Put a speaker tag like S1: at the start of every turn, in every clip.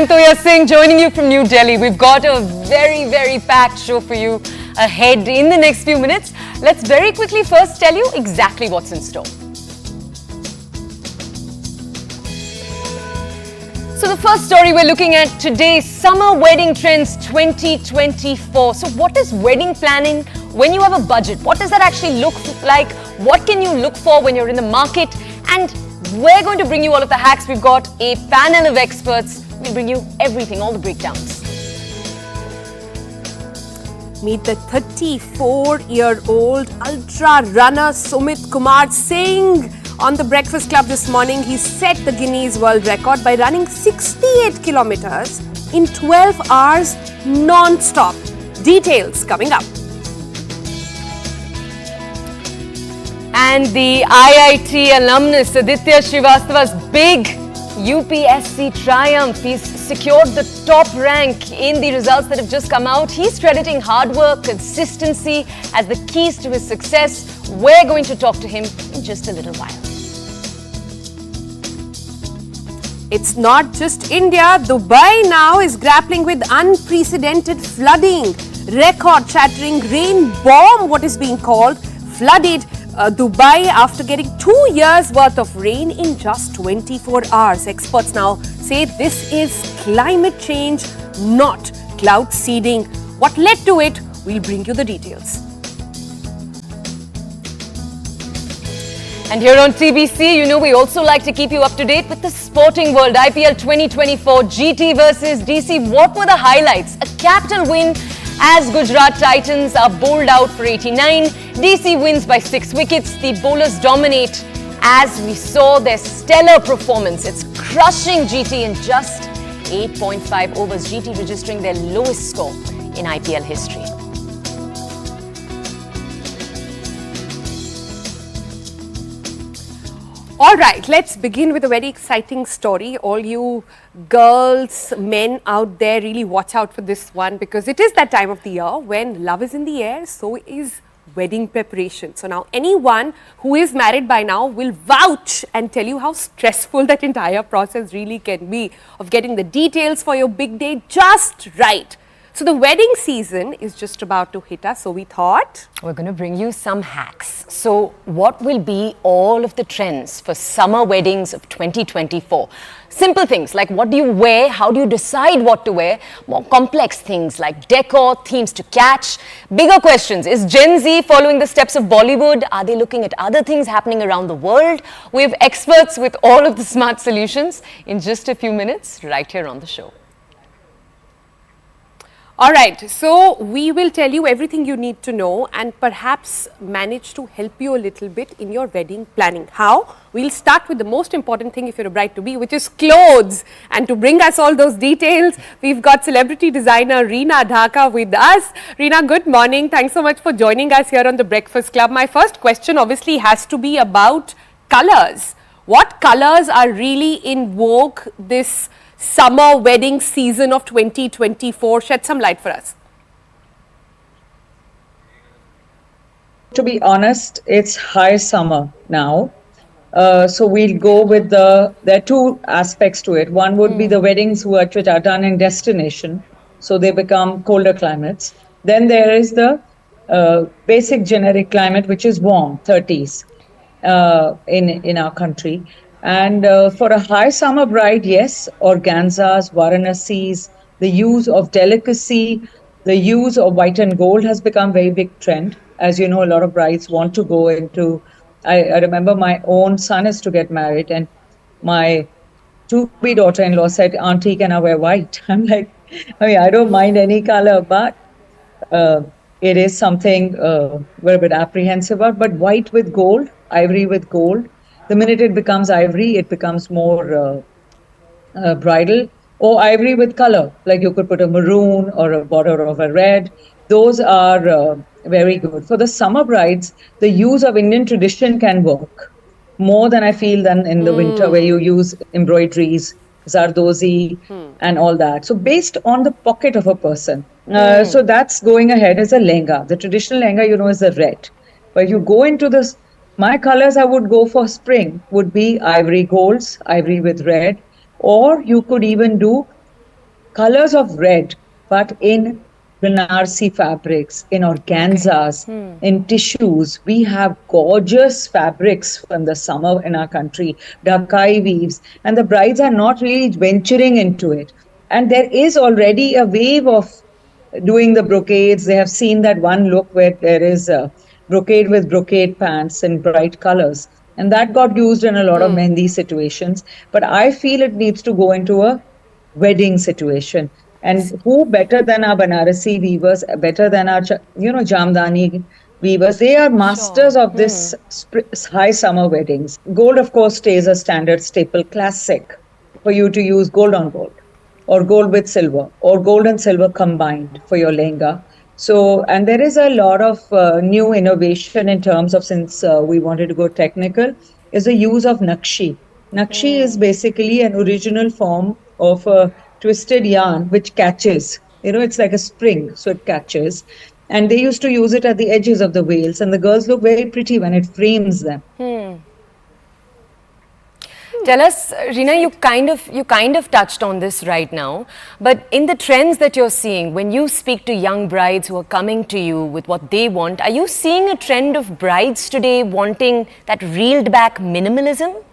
S1: I'm Toya Singh, joining you from New Delhi. We've got a very packed show for you ahead in the next few minutes. Let's very quickly first tell you exactly what's in store. So the first story we're looking at today, Summer Wedding Trends 2024. So what is wedding planning when you have a budget? What does that actually look like? What can you look for when you're in the market? And we're going to bring you all of the hacks. We've got a panel of experts. We'll bring you everything, all the breakdowns.
S2: Meet the 34-year-old ultra runner Sumit Kumar Singh on the Breakfast Club this morning. He set the Guinness World Record by running 68 kilometers in 12 hours non-stop. Details coming up.
S1: And the IIT alumnus Aditya Srivastava's big UPSC triumph. He's secured the top rank in the results that have just come out. He's crediting hard work, consistency as the keys to his success. We're going to talk to him in just a little while.
S2: It's not just India. Dubai now is grappling with unprecedented flooding. Record-shattering rain bomb, what is being called, flooded Dubai after getting 2 years worth of rain in just 24 hours. Experts now say this is climate change, not cloud seeding. What led to it? We'll bring you the details.
S1: And here on TBC, you know we also like to keep you up to date with the sporting world. IPL 2024, GT versus DC. What were the highlights? A capital win as Gujarat Titans are bowled out for 89. DC wins by 6 wickets. The bowlers dominate as we saw their stellar performance. It's crushing GT in just 8.5 overs. GT registering their lowest score in IPL history.
S2: All right, let's begin with a very exciting story. All you girls, men out there, really watch out for this one because it is that time of the year when love is in the air, so is wedding preparation. So now anyone who is married by now will vouch and tell you how stressful that entire process really can be of getting the details for your big day just right. So the wedding season is just about to hit us, so we thought
S1: we're going to bring you some hacks. So what will be all of the trends for summer weddings of 2024? Simple things like what do you wear, how do you decide what to wear, more complex things like decor, themes to catch, bigger questions. Is Gen Z following the steps of Bollywood? Are they looking at other things happening around the world? We have experts with all of the smart solutions in just a few minutes right here on the show.
S2: all right, so we will tell you everything you need to know and perhaps manage to help you a little bit in your wedding planning. How? We'll start with the most important thing if you're a bride-to-be, which is clothes. And to bring us all those details, we've got celebrity designer Reena Dhaka with us. Reena, good morning. Thanks so much for joining us here on the Breakfast Club. My first question obviously has to be about colors. What colors are really in vogue this summer wedding season of 2024? Shed some light for us.
S3: To be honest, it's high summer now. So we'll go with there are two aspects to it. One would be the weddings which are done in destination, so they become colder climates. Then there is the basic generic climate, which is warm, 30s in our country. And for a high summer bride, yes, organzas, Varanasis, the use of delicacy, the use of white and gold has become a very big trend. As you know, a lot of brides want to go into, I remember my own son is to get married and my to-be daughter-in-law said, Auntie, can I wear white? I'm like, I don't mind any color, but it is something we're a bit apprehensive about. But white with gold, ivory with gold, the minute it becomes ivory, it becomes more bridal. Or ivory with color, like you could put a maroon or a border of a red. Those are very good. For the summer brides, the use of Indian tradition can work more than I feel than in the winter, where you use embroideries, zardozi and all that. So based on the pocket of a person. So that's going ahead as a lehenga. The traditional lehenga, you know, is a red. But you go into this, my colors I would go for spring would be ivory golds, ivory with red, or you could even do colors of red, but in Banarsi fabrics, in organzas, in tissues. We have gorgeous fabrics from the summer in our country, Dhakai weaves, and the brides are not really venturing into it. And there is already a wave of doing the brocades. They have seen that one look where there is a brocade with brocade pants in bright colors. And that got used in a lot of mehndi situations. But I feel it needs to go into a wedding situation. And who better than our Banarasi weavers, better than our, Jamdani weavers? They are masters of this high summer weddings. Gold, of course, stays a standard staple classic for you to use gold on gold, or gold with silver, or gold and silver combined for your lehenga. So, and there is a lot of new innovation in terms of, since we wanted to go technical, is the use of Nakshi. Nakshi is basically an original form of a twisted yarn which catches. It's like a spring, so it catches. And they used to use it at the edges of the veils, and the girls look very pretty when it frames them.
S1: Tell us, Reena, you kind of touched on this right now, but in the trends that you're seeing, when you speak to young brides who are coming to you with what they want, are you seeing a trend of brides today wanting that reeled back minimalism?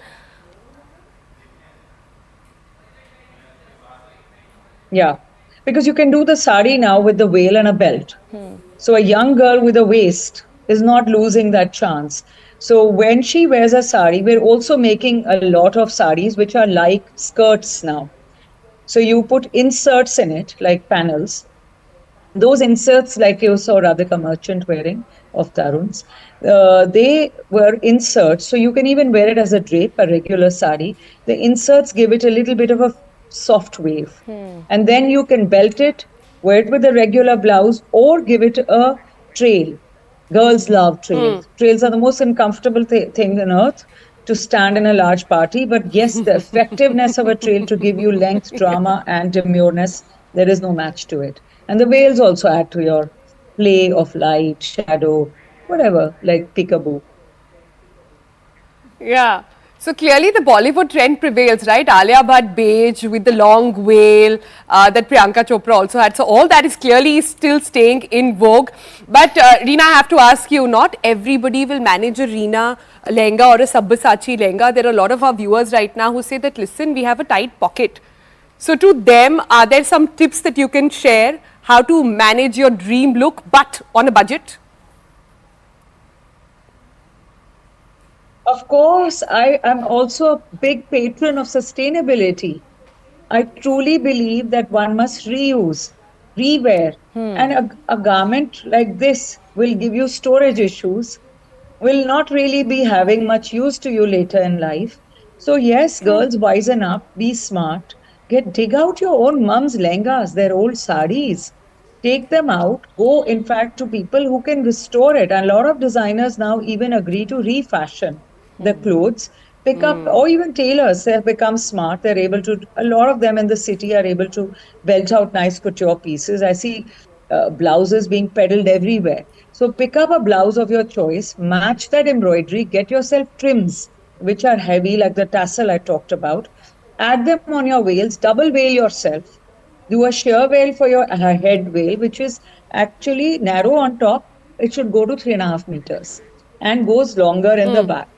S3: Yeah, because you can do the sari now with the veil and a belt. So a young girl with a waist is not losing that chance. So when she wears a sari, we're also making a lot of saris which are like skirts now. So you put inserts in it, like panels. Those inserts, like you saw Radhika Merchant wearing of Tarun's, they were inserts. So you can even wear it as a drape, a regular sari. The inserts give it a little bit of a soft wave. And then you can belt it, wear it with a regular blouse, or give it a trail. Girls love trails. Trails are the most uncomfortable thing on earth to stand in a large party. But yes, the effectiveness of a trail to give you length, drama, and demureness, there is no match to it. And the veils also add to your play of light, shadow, whatever, like peekaboo.
S2: Yeah. So clearly the Bollywood trend prevails, right? Alia Bhatt beige with the long veil that Priyanka Chopra also had. So all that is clearly still staying in vogue. But Reena, I have to ask you, not everybody will manage a Reena lehenga or a Sabyasachi lehenga. There are a lot of our viewers right now who say that, listen, we have a tight pocket. So to them, are there some tips that you can share how to manage your dream look but on a budget?
S3: Of course, I am also a big patron of sustainability. I truly believe that one must reuse, rewear, and a garment like this will give you storage issues, will not really be having much use to you later in life. So yes, girls, wisen up, be smart, dig out your own mum's lehengas, their old saris. Take them out, go in fact to people who can restore it. And a lot of designers now even agree to refashion the clothes, pick up, or even tailors, they have become smart. They're able to, a lot of them in the city are able to belt out nice couture pieces. I see blouses being peddled everywhere. So pick up a blouse of your choice, match that embroidery, get yourself trims, which are heavy, like the tassel I talked about. Add them on your veils, double veil yourself. Do a sheer veil for your head veil, which is actually narrow on top. It should go to 3.5 meters and goes longer in the back.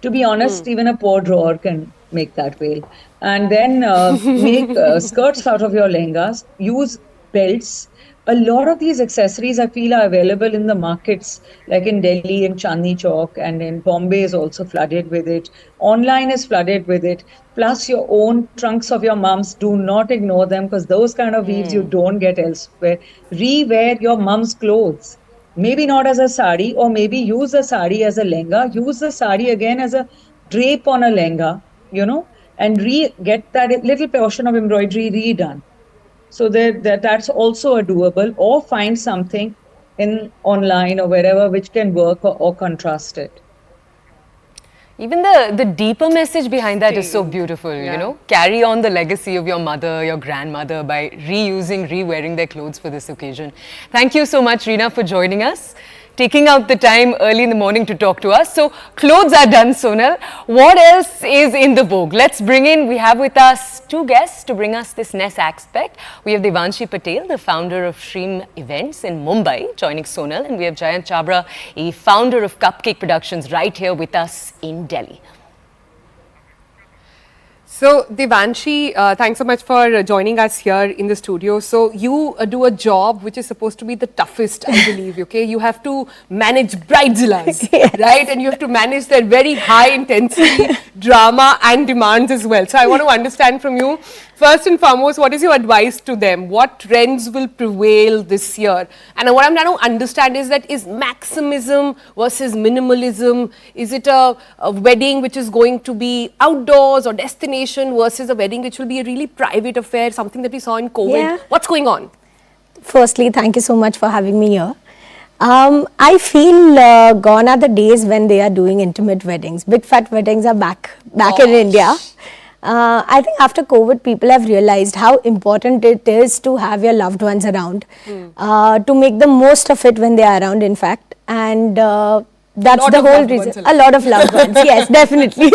S3: To be honest, even a poor drawer can make that veil. And then make skirts out of your lehengas, use belts. A lot of these accessories I feel are available in the markets, like in Delhi, in Chandni Chowk, and in Bombay is also flooded with it. Online is flooded with it. Plus your own trunks of your mums, do not ignore them, because those kind of weaves you don't get elsewhere. Rewear your mum's clothes. Maybe not as a sari, or maybe use the sari as a lehenga, use the sari again as a drape on a lehenga, and get that little portion of embroidery redone. So that's also a doable, or find something in online or wherever which can work or contrast it.
S1: Even the deeper message behind that is so beautiful, Carry on the legacy of your mother, your grandmother by reusing, re-wearing their clothes for this occasion. Thank you so much, Reena, for joining us. taking out the time early in the morning to talk to us. So, clothes are done, Sonal. What else is in the vogue? Let's bring in, we have with us two guests to bring us this next aspect. We have Devanshi Patel, the founder of Shreem Events in Mumbai, joining Sonal. And we have Jayant Chabra, a founder of Cupcake Productions, right here with us in Delhi.
S2: So, Devanshi, thanks so much for joining us here in the studio. So, you do a job which is supposed to be the toughest, I believe, okay? You have to manage bridezillas, right? And you have to manage their very high intensity drama and demands as well. So, I want to understand from you, first and foremost, what is your advice to them? What trends will prevail this year? And what I'm trying to understand is that is maximism versus minimalism? Is it a wedding which is going to be outdoors or destination versus a wedding which will be a really private affair, something that we saw in COVID?
S4: Yeah.
S2: What's going on?
S4: Firstly, thank you so much for having me here. I feel gone are the days when they are doing intimate weddings. Big fat weddings are back in India. I think after COVID, people have realized how important it is to have your loved ones around, to make the most of it when they are around, in fact. And that's the whole reason. A lot of loved ones, yes, definitely.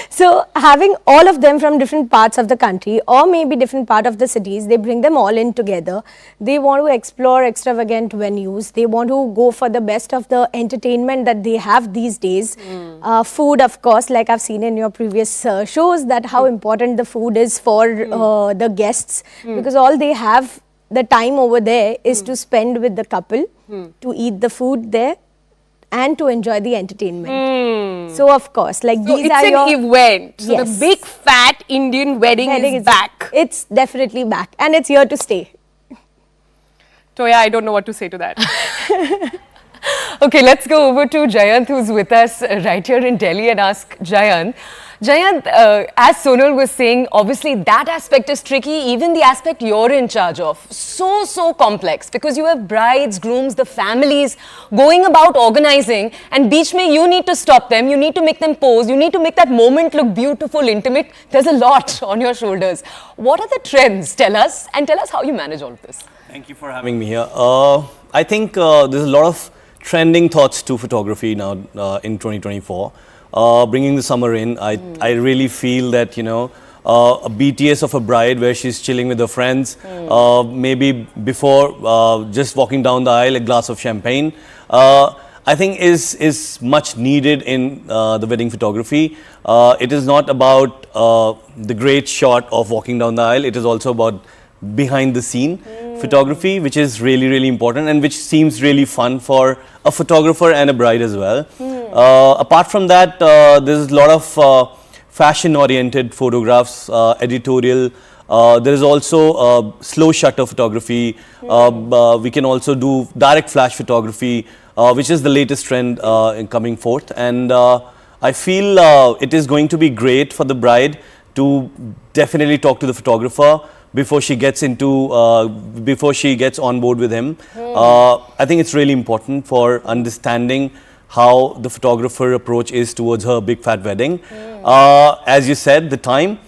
S4: So having all of them from different parts of the country or maybe different part of the cities, they bring them all in together. They want to explore extravagant venues. They want to go for the best of the entertainment that they have these days. Food, of course, like I've seen in your previous shows, that how important the food is for the guests, because all they have the time over there is to spend with the couple, to eat the food there and to enjoy the entertainment. So of course, like
S2: So
S4: these are
S2: it's an event. So
S4: Yes.
S2: the big fat Indian wedding is back.
S4: It's definitely back and it's here to stay.
S2: Toya, I don't know what to say to that.
S1: Okay, let's go over to Jayant, who's with us right here in Delhi, and ask Jayant. Jayant, as Sonal was saying, obviously that aspect is tricky, even the aspect you're in charge of. So complex, because you have brides, grooms, the families going about organizing, and beach mein you need to stop them, you need to make them pose, you need to make that moment look beautiful, intimate. There's a lot on your shoulders. What are the trends? Tell us, and tell us how you manage all of this.
S5: Thank you for having me here. I think there's a lot of trending thoughts to photography now in 2024. Bringing the summer in, I really feel that, you know, a BTS of a bride where she's chilling with her friends, maybe before just walking down the aisle, a glass of champagne, I think is much needed in the wedding photography. It is not about the great shot of walking down the aisle, it is also about behind the scene photography, which is really important and which seems really fun for a photographer and a bride as well. Apart from that, there's a lot of fashion oriented photographs, editorial. There is also slow shutter photography. We can also do direct flash photography, which is the latest trend in coming forth. And I feel it is going to be great for the bride to definitely talk to the photographer before she gets on board with him. I think it's really important for understanding how the photographer approach is towards her big fat wedding. As you said, the time,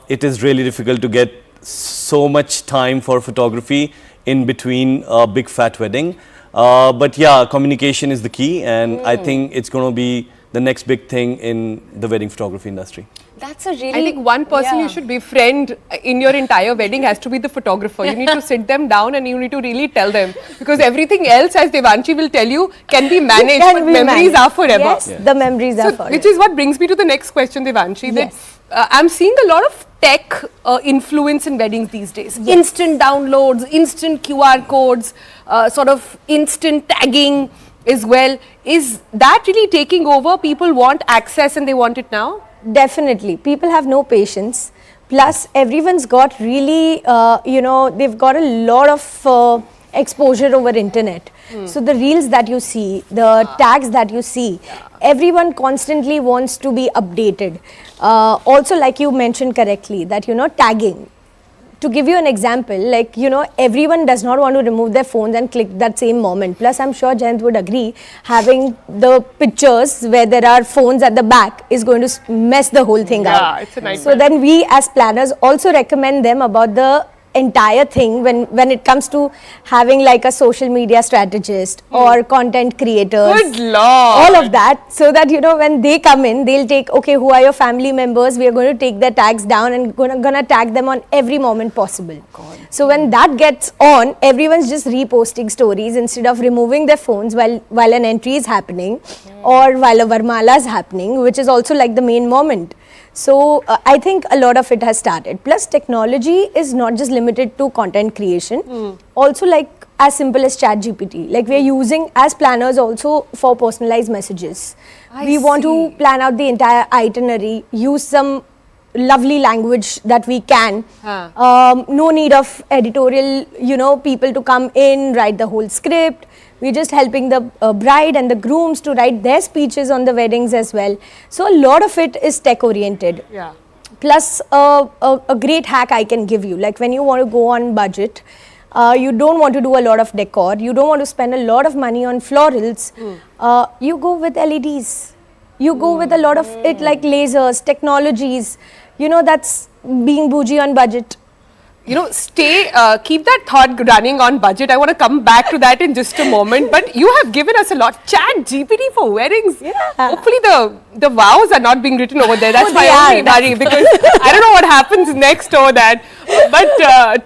S5: it is really difficult to get so much time for photography in between a big fat wedding. But yeah, communication is the key, and I think it's going to be the next big thing in the wedding photography industry.
S1: That's a really...
S2: I think one person you should befriend in your entire wedding has to be the photographer. You need to sit them down and you need to really tell them. Because everything else, as Devanshi will tell you, can be managed, but memories are forever.
S4: Yes, the memories are forever.
S2: Which is what brings me to the next question, Devanshi.
S4: Yes.
S2: That I'm seeing a lot of tech influence in weddings these days.
S4: Yes.
S2: Instant downloads, instant QR codes, sort of instant tagging as well. Is that really taking over? People want access and they want it now?
S4: Definitely. People have no patience. Plus, everyone's got really, they've got a lot of exposure over internet. So the reels that you see, the tags that you see, everyone constantly wants to be updated. Also, like you mentioned correctly, that, tagging. To give you an example, like, everyone does not want to remove their phones and click that same moment. Plus, I'm sure Jayant would agree, having the pictures where there are phones at the back is going to mess the whole thing out.
S2: It's a nightmare.
S4: So then we as planners also recommend them about the entire thing when it comes to having like a social media strategist or content creators.
S2: Good Lord.
S4: All of that, so that when they come in, they'll take, okay, who are your family members? We are going to take their tags down and gonna tag them on every moment possible. So when that gets on, everyone's just reposting stories instead of removing their phones while an entry is happening or while a Varmala is happening, which is also like the main moment. So I think a lot of it has started. Plus technology is not just limited to content creation, also like as simple as ChatGPT. Like we are using as planners also for personalized messages. We want to plan out the entire itinerary, use some lovely language that we can. No need of editorial, people to come in, write the whole script. We're just helping the bride and the grooms to write their speeches on the weddings as well. So a lot of it is tech oriented.
S2: Yeah.
S4: Plus a great hack I can give you, like when you want to go on budget, you don't want to do a lot of decor, you don't want to spend a lot of money on florals, you go with LEDs. You go with a lot of it like lasers, technologies, that's being bougie on budget.
S2: Keep that thought running on budget. I want to come back to that in just a moment. But you have given us a lot. ChatGPT for weddings.
S4: Yeah.
S2: Hopefully the vows are not being written over there. That's my only worry, because I don't know what happens next over that. But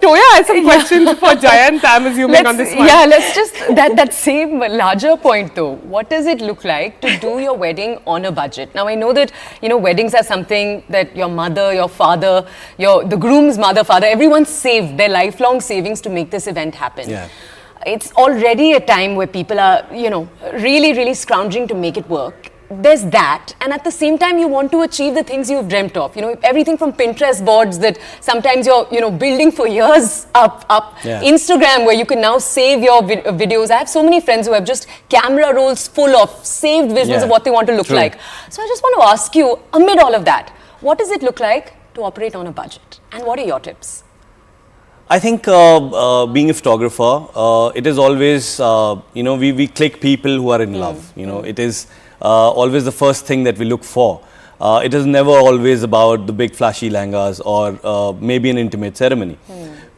S2: Toya has some questions for Jayant, I'm assuming, on this one.
S1: Yeah, let's just, that same larger point though. What does it look like to do your wedding on a budget? Now I know that, weddings are something that your mother, your father, the groom's mother, father, everyone saved their lifelong savings to make this event happen.
S5: Yeah.
S1: It's already a time where people are, really, really scrounging to make it work. There's that, and at the same time you want to achieve the things you've dreamt of, everything from Pinterest boards that sometimes you're building for years up,
S5: Yeah.
S1: Instagram where you can now save your videos. I have so many friends who have just camera rolls full of saved visuals
S5: Yeah.
S1: of what they want to look
S5: True.
S1: like. So I just want to ask you, amid all of that, what does it look like to operate on a budget, and what are your tips?
S5: I think being a photographer, it is always, we click people who are in love. It is always the first thing that we look for. It is never always about the big flashy langas or maybe an intimate ceremony.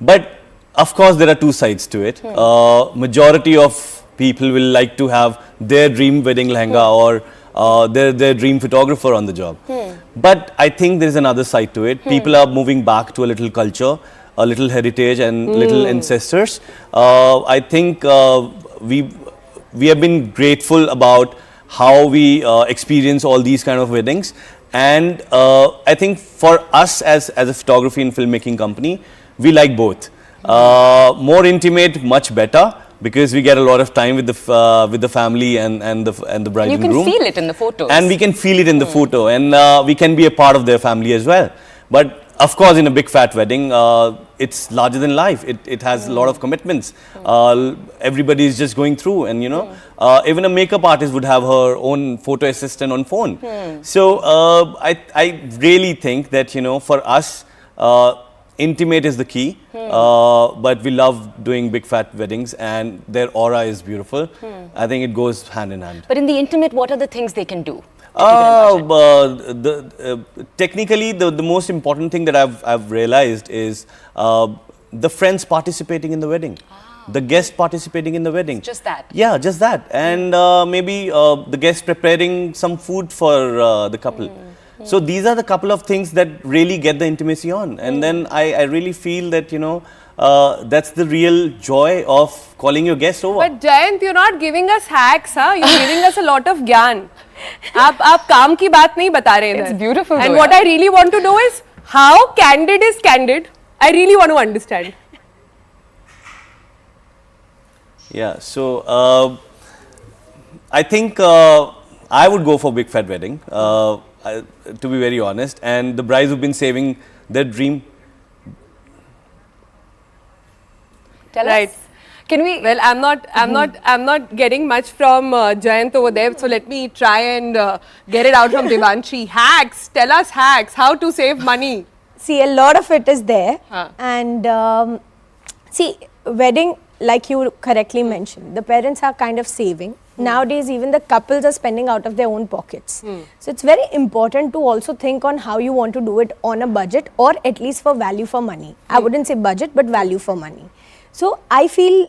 S5: But of course there are two sides to it. Majority of people will like to have their dream wedding lehenga or their dream photographer on the job. But I think there is another side to it. People are moving back to a little culture, a little heritage and little ancestors. I think we have been grateful about how we experience all these kind of weddings, and I think for us as a photography and filmmaking company, we like both. More intimate, much better, because we get a lot of time with the family and the bride and groom.
S1: You can feel it in the photos.
S5: And we can feel it in the photo, and we can be a part of their family as well. But of course, in a big fat wedding, it's larger than life. It has a lot of commitments. Everybody is just going through, and even a makeup artist would have her own photo assistant on phone. So I really think that for us, intimate is the key. But we love doing big fat weddings, and their aura is beautiful. I think it goes hand in hand.
S1: But in the intimate, what are the things they can do?
S5: Technically, the most important thing that I've realized is the friends participating in the wedding, the guests participating in the wedding.
S1: Just that.
S5: Yeah, just that, and maybe the guests preparing some food for the couple. So these are the couple of things that really get the intimacy on, and then I really feel that that's the real joy of calling your guests over.
S2: But Jayant, you're not giving us hacks, huh? You're giving us a lot of gyan. आप काम की बात नहीं बता रहे हैं.
S1: It's beautiful.
S2: And what I really want to know is how candid is candid. I really want to understand.
S5: Yeah, so I think I would go for big fat wedding, to be very honest, and the brides who've been saving their dream.
S1: Tell
S2: Right.
S1: us. Can we?
S2: Well, I'm not getting much from Jayant over there. So let me try and get it out from Devanshi. Hacks. Tell us hacks. How to save money.
S4: See, a lot of it is there.
S2: Huh.
S4: And see, wedding, like you correctly mentioned, the parents are kind of saving. Nowadays, even the couples are spending out of their own pockets. So it's very important to also think on how you want to do it on a budget, or at least for value for money. I wouldn't say budget, but value for money. So I feel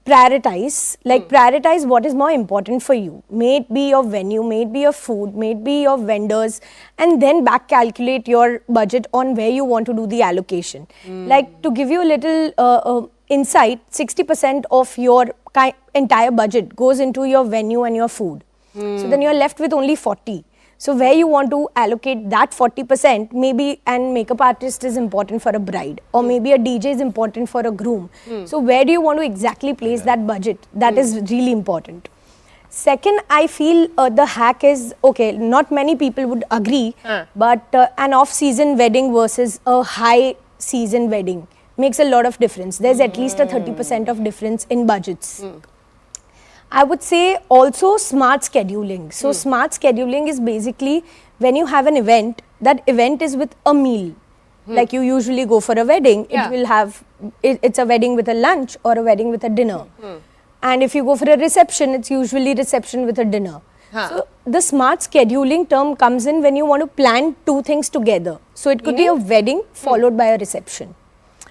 S4: prioritize what is more important for you. May it be your venue, may it be your food, may it be your vendors, and then back calculate your budget on where you want to do the allocation. Like, to give you a little insight, 60% of your entire budget goes into your venue and your food. So then you're left with only 40. So where you want to allocate that 40%, maybe, and makeup artist is important for a bride, or maybe a DJ is important for a groom. So where do you want to exactly place that budget? That is really important. Second, I feel the hack is, okay, not many people would agree, but an off-season wedding versus a high-season wedding makes a lot of difference. There's at least a 30% of difference in budgets. I would say also smart scheduling. So smart scheduling is basically when you have an event, that event is with a meal. Like you usually go for a wedding, it will have, it's a wedding with a lunch or a wedding with a dinner. And if you go for a reception, it's usually reception with a dinner. So the smart scheduling term comes in when you want to plan two things together. So it could be a wedding followed by a reception.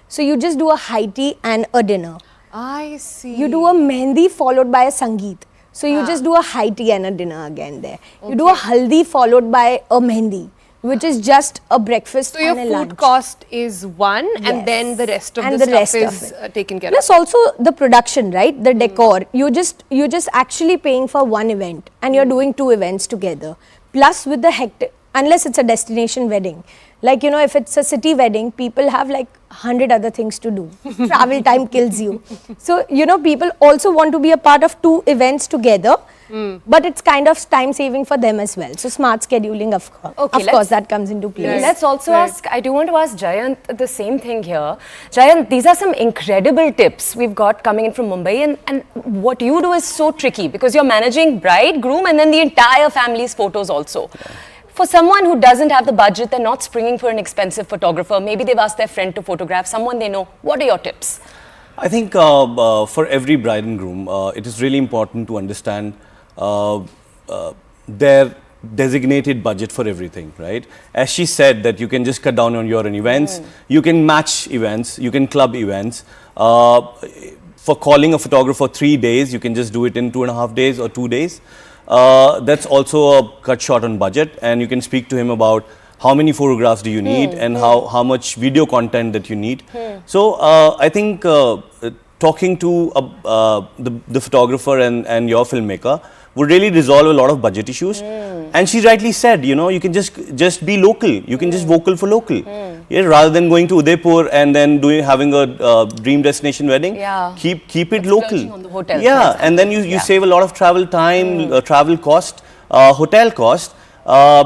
S4: So you just do a high tea and a dinner.
S2: I see.
S4: You do a mehndi followed by a sangeet. So you just do a high tea and a dinner again there. You do a haldi followed by a mehndi, which is just a breakfast and a lunch.
S2: So your food cost is one, and then the rest of the stuff is taken care of.
S4: Plus also the production, right? The decor. You're just actually paying for one event, and you're doing two events together. Plus with the hectic, unless it's a destination wedding. Like, you know, if it's a city wedding, people have like 100 other things to do. Travel time kills you. So, you know, people also want to be a part of two events together, but it's kind of time saving for them as well. So, smart scheduling, of course, that comes into play.
S1: Let's also ask, I do want to ask Jayant the same thing here. Jayant, these are some incredible tips we've got coming in from Mumbai, and what you do is so tricky because you're managing bride, groom, and then the entire family's photos also. For someone who doesn't have the budget, they're not springing for an expensive photographer, maybe they've asked their friend to photograph, someone they know, what are your tips?
S5: I think for every bride and groom, it is really important to understand their designated budget for everything, right? As she said, that you can just cut down on your own events, you can match events, you can club events. For calling a photographer 3 days, you can just do it in 2.5 days or 2 days. That's also a cut short on budget, and you can speak to him about how many photographs do you need and how much video content that you need. So I think talking to the photographer and your filmmaker would really resolve a lot of budget issues. And she rightly said, you know, you can just be local. You can just vocal for local. Yeah, rather than going to Udaipur and then having a dream destination wedding. Keep it local.
S1: On the hotel,
S5: and then you save a lot of travel time, travel cost, hotel cost,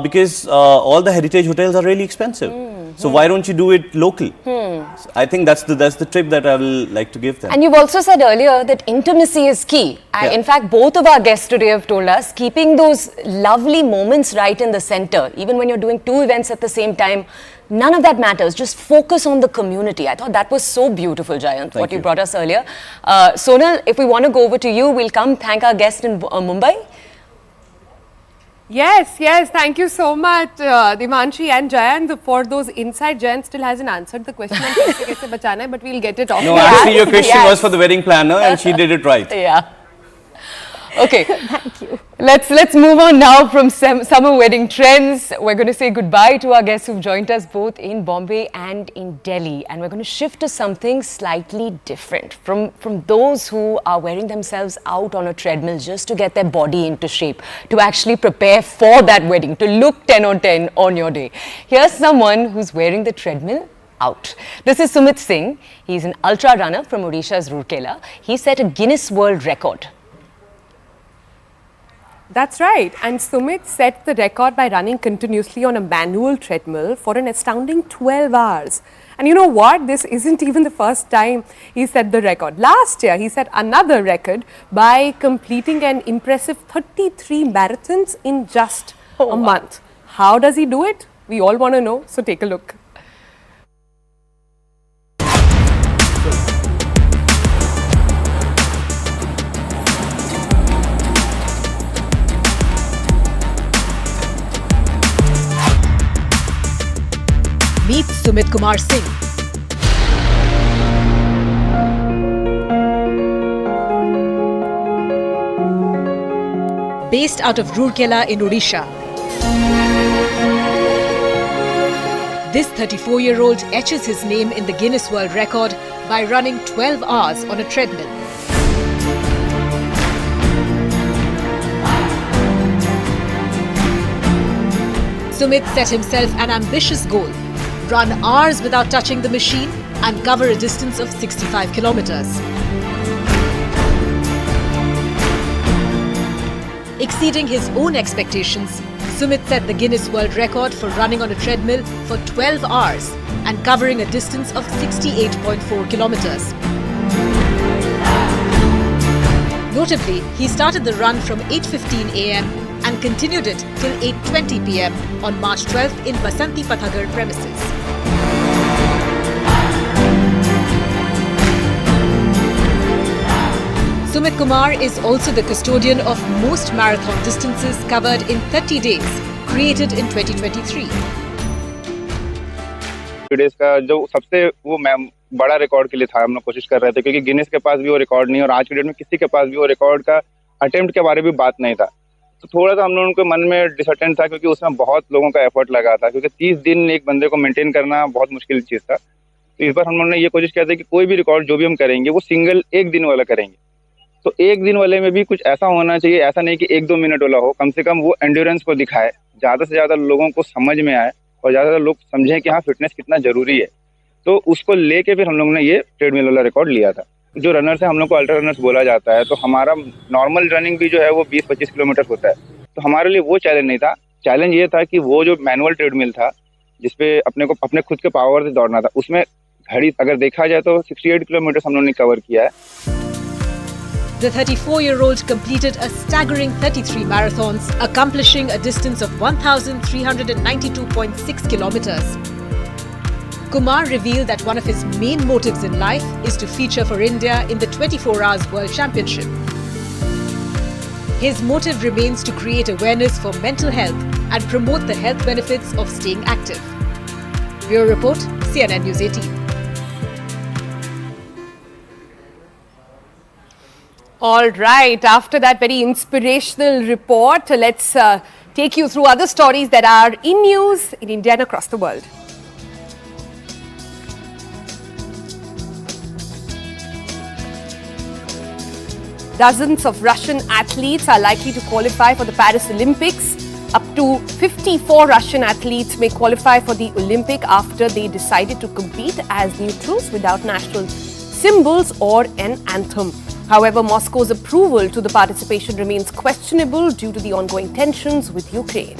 S5: because all the heritage hotels are really expensive. So why don't you do it local? So I think that's the tip that I will like to give them.
S1: And you've also said earlier that intimacy is key. In fact, both of our guests today have told us keeping those lovely moments right in the center, even when you're doing two events at the same time, none of that matters. Just focus on the community. I thought that was so beautiful, Jayant, what you brought us earlier. Sonal, if we want to go over to you, we'll come thank our guest in Mumbai.
S2: Yes, thank you so much, Dimanshi and Jayant, for those insights. Jayant still hasn't answered the question on kaise bachana hai, but we'll get it off.
S5: No, actually your question was for the wedding planner and she did it right.
S1: Yeah. Okay.
S4: Thank you.
S1: Let's move on now from summer wedding trends. We're going to say goodbye to our guests who've joined us both in Bombay and in Delhi, and we're going to shift to something slightly different from those who are wearing themselves out on a treadmill just to get their body into shape, to actually prepare for that wedding, to look 10 on 10 on your day. Here's someone who's wearing the treadmill out. This is Sumit Singh. He's an ultra runner from Odisha's Rourkela. He set a Guinness World Record.
S2: That's right, and Sumit set the record by running continuously on a manual treadmill for an astounding 12 hours. And you know what? This isn't even the first time he set the record. Last year, he set another record by completing an impressive 33 marathons in just a month. How does he do it? We all want to know, so take a look.
S6: Sumit Kumar Singh. Based out of Rourkela in Odisha, this 34-year-old etches his name in the Guinness World Record by running 12 hours on a treadmill. Sumit set himself an ambitious goal: run hours without touching the machine and cover a distance of 65 kilometers. Exceeding his own expectations, Sumit set the Guinness World Record for running on a treadmill for 12 hours and covering a distance of 68.4 kilometers. Notably, he started the run from 8:15 a.m. and continued it till 8:20 p.m. on March 12th in Basanti Pathagar premises. Sumit Kumar is also the custodian of most marathon distances covered in 30 days, created in 2023.
S7: Days का जो सबसे वो बड़ा record के लिए था, हम लोग कोशिश कर रहे थे क्योंकि गिनेस के पास भी वो रिकॉर्ड नहीं और आज की डेट में किसी के पास भी वो रिकॉर्ड का अटेम्प्ट के बारे में बात नहीं था। तो थोड़ा सा हम लोगों के मन में डिसअटेंट था क्योंकि उसमें बहुत लोगों का एफर्ट लगा था, क्योंकि 30 दिन एक बंदे को मेंटेन करना बहुत मुश्किल चीज़ था। तो इस बार हम लोगों ने ये कोशिश किया था कि कोई भी रिकॉर्ड जो भी हम करेंगे वो सिंगल एक दिन वाला करेंगे। तो एक दिन वाले में भी कुछ ऐसा होना चाहिए, ऐसा नहीं कि 1-2 मिनट वाला हो, कम से कम वो एंड्योरेंस को दिखाए, ज़्यादा से ज़्यादा लोगों को समझ में आए और ज़्यादा लोग समझें कि हाँ फिटनेस कितना ज़रूरी है। तो उसको लेके फिर हम लोगों ने ये ट्रेडमिल वाला रिकॉर्ड लिया था। जो रनर्स है हम लोग को अल्ट्रा रनर्स बोला जाता है, तो हमारा नॉर्मल रनिंग भी जो है वो 20-25 किलोमीटर होता है। तो हमारे लिए वो चैलेंज नहीं था, चैलेंज ये था कि वो जो मैनुअल ट्रेडमिल था जिसपे अपने खुद के पावर से दौड़ना था, उसमें घड़ी अगर देखा जाए तो 68 किलोमीटर हम लोगों ने कवर किया है।
S6: The 34-year-old completed a staggering 33 marathons, accomplishing a distance of 1,392.6 kilometers. Kumar revealed that one of his main motives in life is to feature for India in the 24 Hours World Championship. His motive remains to create awareness for mental health and promote the health benefits of staying active. Bureau Report, CNN News 18.
S2: All right, after that very inspirational report, let's take you through other stories that are in news in India and across the world. Dozens of Russian athletes are likely to qualify for the Paris Olympics. Up to 54 Russian athletes may qualify for the Olympic after they decided to compete as neutrals without national symbols or an anthem. However, Moscow's approval to the participation remains questionable due to the ongoing tensions with Ukraine.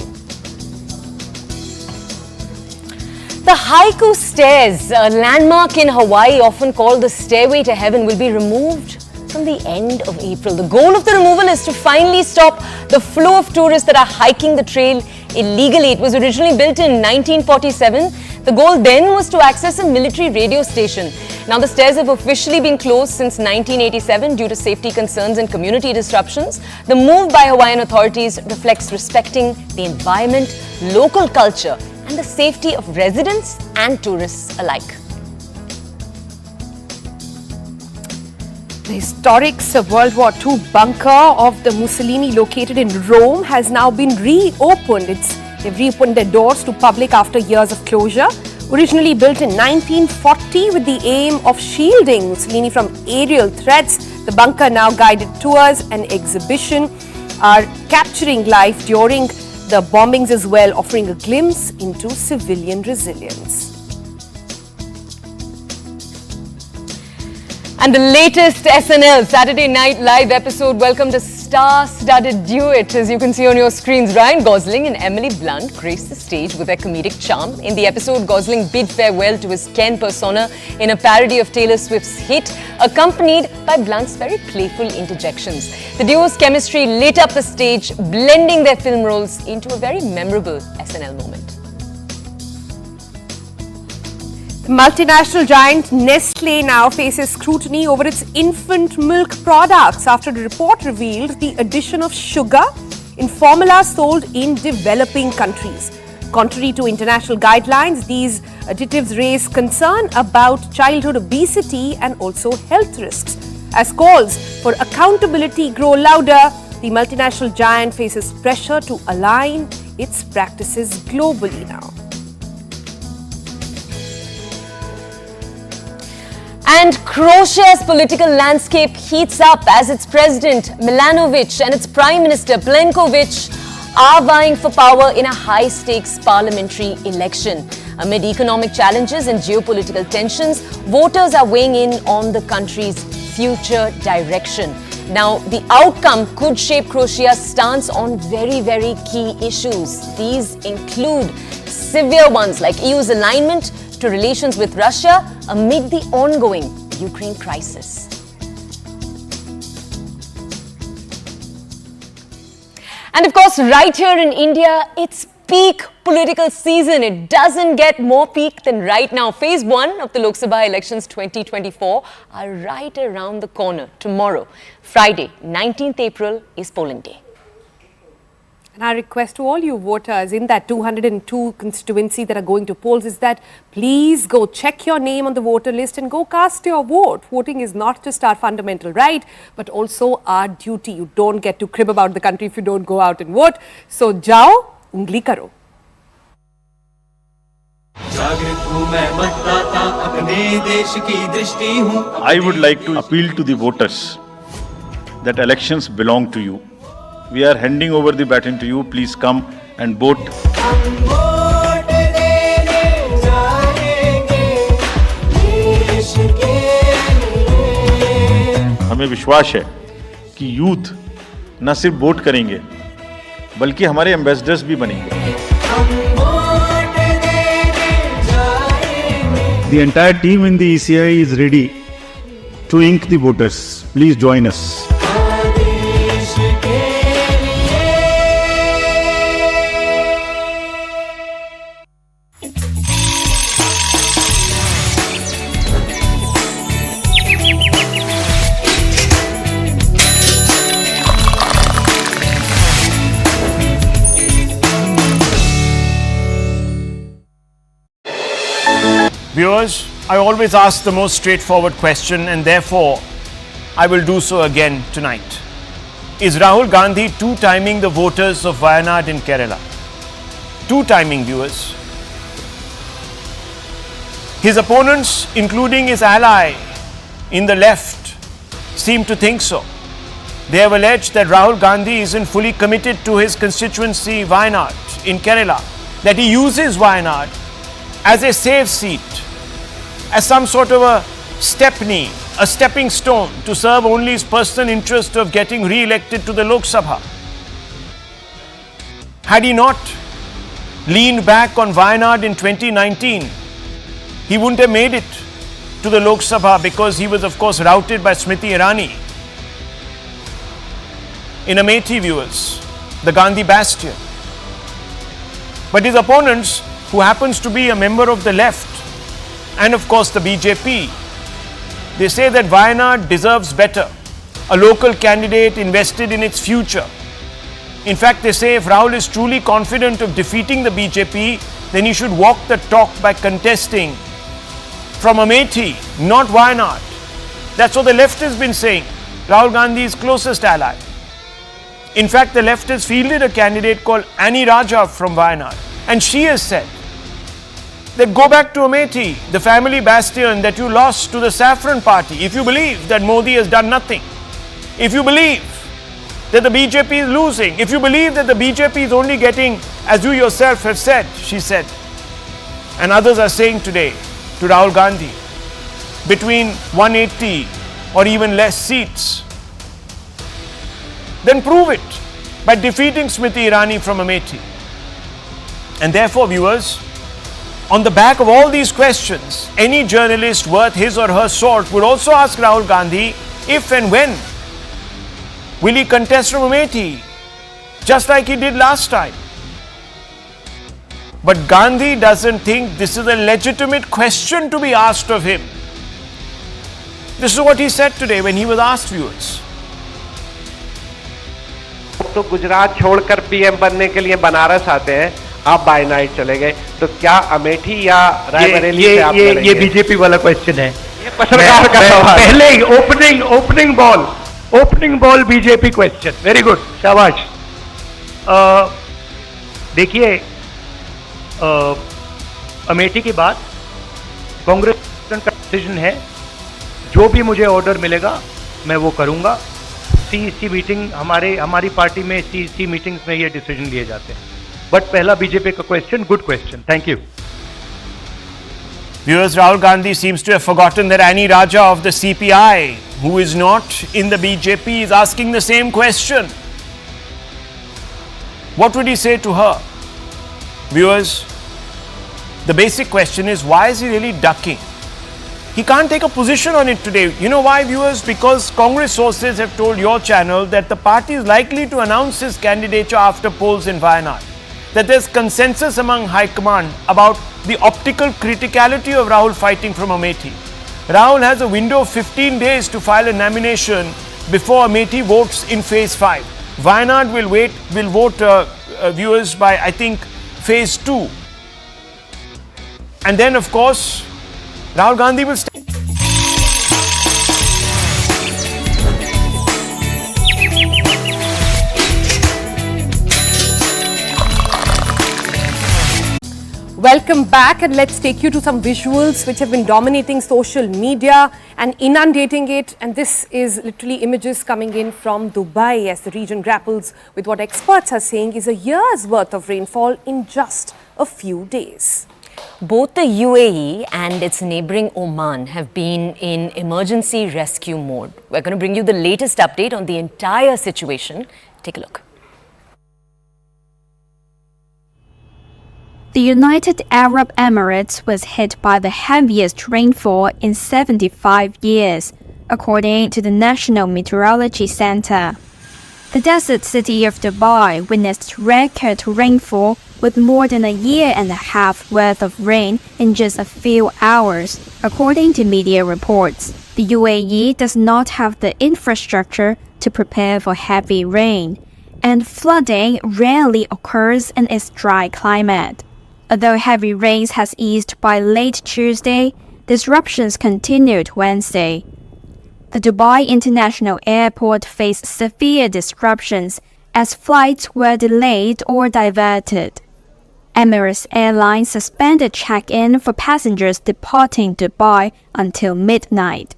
S1: The Haiku Stairs, a landmark in Hawaii often called the Stairway to Heaven, will be removed from the end of April. The goal of the removal is to finally stop the flow of tourists that are hiking the trail illegally. It was originally built in 1947. The goal then was to access a military radio station. Now the stairs have officially been closed since 1987 due to safety concerns and community disruptions. The move by Hawaiian authorities reflects respecting the environment, local culture, and the safety of residents and tourists alike.
S2: The historic World War II bunker of the Mussolini located in Rome has now been reopened. They've reopened their doors to public after years of closure. Originally built in 1940 with the aim of shielding Mussolini from aerial threats, the bunker now guided tours and exhibition are capturing life during the bombings as well, offering a glimpse into civilian resilience.
S1: And the latest SNL Saturday Night Live episode welcomed a star-studded duet. As you can see on your screens, Ryan Gosling and Emily Blunt graced the stage with their comedic charm. In the episode, Gosling bid farewell to his Ken persona in a parody of Taylor Swift's hit, accompanied by Blunt's very playful interjections. The duo's chemistry lit up the stage, blending their film roles into a very memorable SNL moment.
S2: Multinational giant Nestle now faces scrutiny over its infant milk products after a report revealed the addition of sugar in formula sold in developing countries. Contrary to international guidelines, these additives raise concern about childhood obesity and also health risks. As calls for accountability grow louder, the multinational giant faces pressure to align its practices globally now.
S1: And Croatia's political landscape heats up as its president Milanovic and its prime minister Plenković are vying for power in a high-stakes parliamentary election. Amid economic challenges and geopolitical tensions, voters are weighing in on the country's future direction. Now, the outcome could shape Croatia's stance on very, very key issues. These include severe ones like EU's alignment to relations with Russia amid the ongoing Ukraine crisis. And of course, right here in India, it's peak political season. It doesn't get more peak than right now. Phase 1 of the Lok Sabha elections 2024 are right around the corner. Tomorrow, Friday, 19th April, is polling day.
S2: And our request to all you voters in that 202 constituency that are going to polls is that please go check your name on the voter list and go cast your vote. Voting is not just our fundamental right, but also our duty. You don't get to crib about the country if you don't go out and vote. So, jao, ungli karo.
S8: I would like to appeal to the voters that elections belong to you. We are handing over the baton to you. Please come and vote. हमें विश्वास है कि youth न सिर्फ vote करेंगे बल्कि हमारे ambassadors भी बनेंगे.
S9: The entire team in the ECI is ready to ink the voters. Please join us.
S10: Viewers, I always ask the most straightforward question and therefore I will do so again tonight. Is Rahul Gandhi two-timing the voters of Wayanad in Kerala? Two-timing, viewers. His opponents, including his ally in the left, seem to think so. They have alleged that Rahul Gandhi isn't fully committed to his constituency Wayanad in Kerala, that he uses Wayanad as a safe seat, as some sort of a stepney, a stepping stone to serve only his personal interest of getting re-elected to the Lok Sabha. Had he not leaned back on Wayanad in 2019, he wouldn't have made it to the Lok Sabha because he was of course routed by Smriti Irani in Amethi, viewers, the Gandhi bastion. But his opponents, who happens to be a member of the left and of course the BJP, they say that Wayanad deserves better, a local candidate invested in its future. In fact, they say if Rahul is truly confident of defeating the BJP, then he should walk the talk by contesting from Amethi, not Wayanad. That's what the left has been saying, Rahul Gandhi's closest ally. In fact, the left has fielded a candidate called Annie Raja from Wayanad, and she has said that go back to Amethi, the family bastion that you lost to the Saffron Party. If you believe that Modi has done nothing, if you believe that the BJP is losing, if you believe that the BJP is only getting, as you yourself have said, she said, and others are saying today to Rahul Gandhi, between 180 or even less seats, then prove it by defeating Smriti Irani from Amethi. And therefore, viewers, on the back of all these questions, any journalist worth his or her salt would also ask Rahul Gandhi if and when will he contest from Amethi, just like he did last time. But Gandhi doesn't think this is a legitimate question to be asked of him. This is what he said today when he was asked, viewers.
S11: तो गुजरात छोड़कर PM बनने के लिए बनारस आते हैं. आप bye night चले गए, तो क्या अमेठी या रायबरेली से आप लड़ेंगे?
S12: ये बीजेपी वाला क्वेश्चन है।
S11: ये पत्रकार का सवाल।
S12: पहले ही opening ball BJP question. Very good, शाबाश। देखिए, अमेठी की बात कांग्रेस का डिसीजन है। जो भी मुझे ऑर्डर मिलेगा मैं वो करूंगा। सीईसी मीटिंग, हमारी पार्टी में सीईसी मीटिंग्स में ये डिसीजन लिए जाते हैं। बट पहला बीजेपी का question, good question, thank you.
S10: Viewers, Rahul Gandhi seems to have forgotten that Annie Raja of the CPI, who is not in the BJP, is asking the same question. What would he say to her? Viewers, the basic question is, why is he really ducking? He can't take a position on it today. You know why, viewers? Because Congress sources have told your channel that the party is likely to announce his candidature after polls in Wayanad. That there's consensus among High Command about the optical criticality of Rahul fighting from Amethi. Rahul has a window of 15 days to file a nomination before Amethi votes in phase 5. Wayanad will vote viewers by, I think, phase 2. And then, of course, Rahul Gandhi will stay.
S2: Welcome back, and let's take you to some visuals which have been dominating social media and inundating it. And this is literally images coming in from Dubai as the region grapples with what experts are saying is a year's worth of rainfall in just a few days.
S1: Both the UAE and its neighboring Oman have been in emergency rescue mode. We're going to bring you the latest update on the entire situation. Take a look.
S13: The United Arab Emirates was hit by the heaviest rainfall in 75 years, according to the National Meteorology Center. The desert city of Dubai witnessed record rainfall with more than a year and a half worth of rain in just a few hours, according to media reports. The UAE does not have the infrastructure to prepare for heavy rain, and flooding rarely occurs in its dry climate. Although heavy rains has eased by late Tuesday, disruptions continued Wednesday. The Dubai International Airport faced severe disruptions as flights were delayed or diverted. Emirates Airlines suspended check-in for passengers departing Dubai until midnight.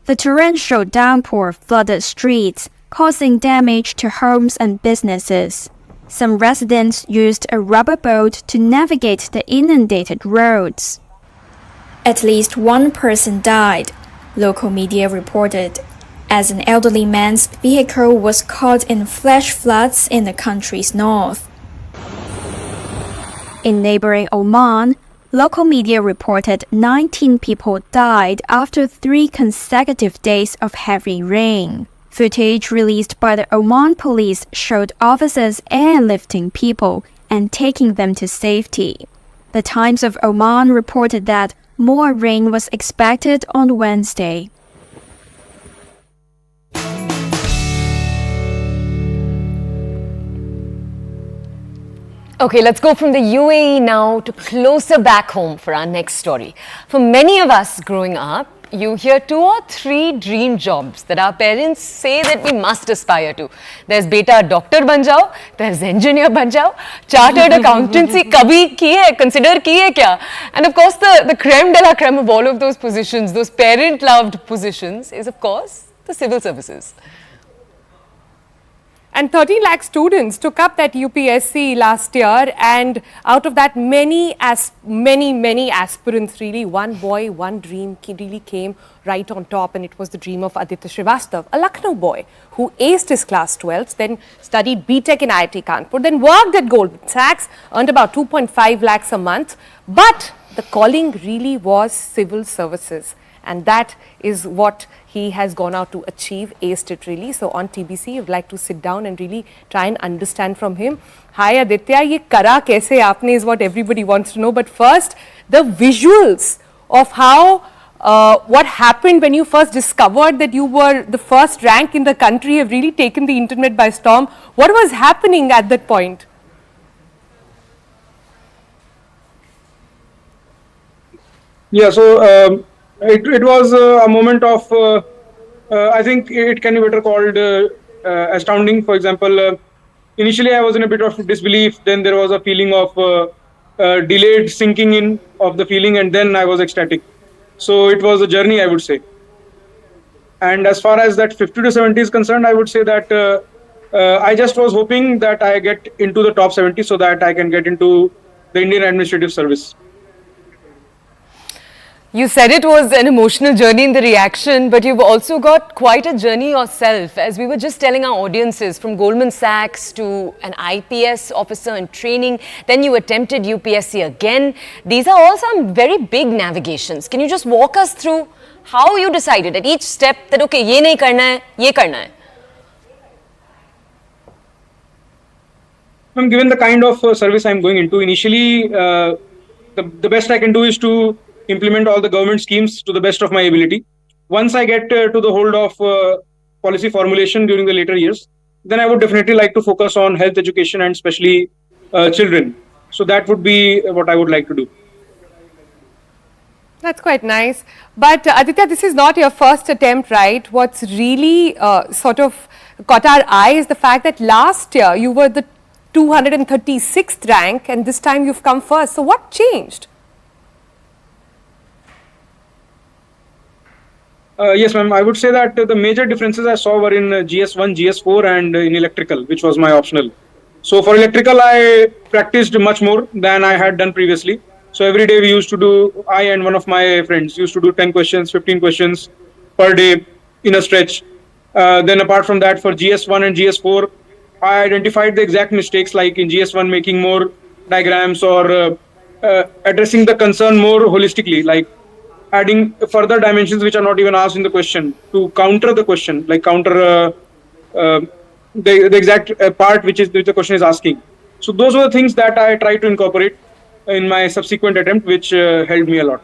S13: The torrential downpour flooded streets, causing damage to homes and businesses. Some residents used a rubber boat to navigate the inundated roads. At least one person died, local media reported, as an elderly man's vehicle was caught in flash floods in the country's north. In neighboring Oman, local media reported 19 people died after 3 consecutive days of heavy rain. Footage released by the Oman police showed officers airlifting people and taking them to safety. The Times of Oman reported that more rain was expected on Wednesday.
S1: Okay, let's go from the UAE now to closer back home for our next story. For many of us growing up, you hear 2 or 3 dream jobs that our parents say that we must aspire to. There's beta doctor ban jao, there's engineer ban jao, chartered accountancy kabhi ki hai, consider ki hai kya? And of course the creme de la creme of all of those positions, those parent loved positions is of course the civil services.
S2: And 30 lakh students took up that UPSC last year, and out of that many aspirants, really one boy, one dream really came right on top, and it was the dream of Aditya Srivastava, a Lucknow boy who aced his class 12th, then studied BTech in IIT Kanpur, then worked at Goldman Sachs, earned about 2.5 lakhs a month, but the calling really was civil services. And that is what he has gone out to achieve, aced it really. So on TBC, you'd like to sit down and really try and understand from him. Hi Aditya, ye kara kaise aapne is what everybody wants to know. But first, the visuals of how, what happened when you first discovered that you were the first rank in the country have really taken the internet by storm. What was happening at that point?
S14: Yeah, so it was a moment of, I think it can be better called astounding. For example, initially I was in a bit of disbelief, then there was a feeling of delayed sinking in of the feeling, and then I was ecstatic. So it was a journey, I would say. And as far as that 50 to 70 is concerned, I would say that I just was hoping that I get into the top 70 so that I can get into the Indian Administrative Service.
S1: You said it was an emotional journey in the reaction, but you've also got quite a journey yourself. As we were just telling our audiences, from Goldman Sachs to an IPS officer in training, then you attempted UPSC again. These are all some very big navigations. Can you just walk us through how you decided at each step that, okay, ye nahi karna hai, ye karna hai?
S14: Given the kind of service I'm going into, initially, the best I can do is to implement all the government schemes to the best of my ability. Once I get to the hold of policy formulation during the later years, then I would definitely like to focus on health education and especially children. So that would be what I would like to do.
S2: That's quite nice. But Aditya, this is not your first attempt, right? What's really sort of caught our eye is the fact that last year you were the 236th rank and this time you've come first. So what changed?
S14: Yes, ma'am. I would say that the major differences I saw were in GS1, GS4 and in electrical, which was my optional. So for electrical, I practiced much more than I had done previously. So every day we used to do, I and one of my friends used to do 10 questions, 15 questions per day in a stretch. Then apart from that, for GS1 and GS4, I identified the exact mistakes, like in GS1 making more diagrams or addressing the concern more holistically, like adding further dimensions which are not even asked in the question to counter the question, like counter the exact part which the question is asking. So those were the things that I tried to incorporate in my subsequent attempt, which helped me a lot.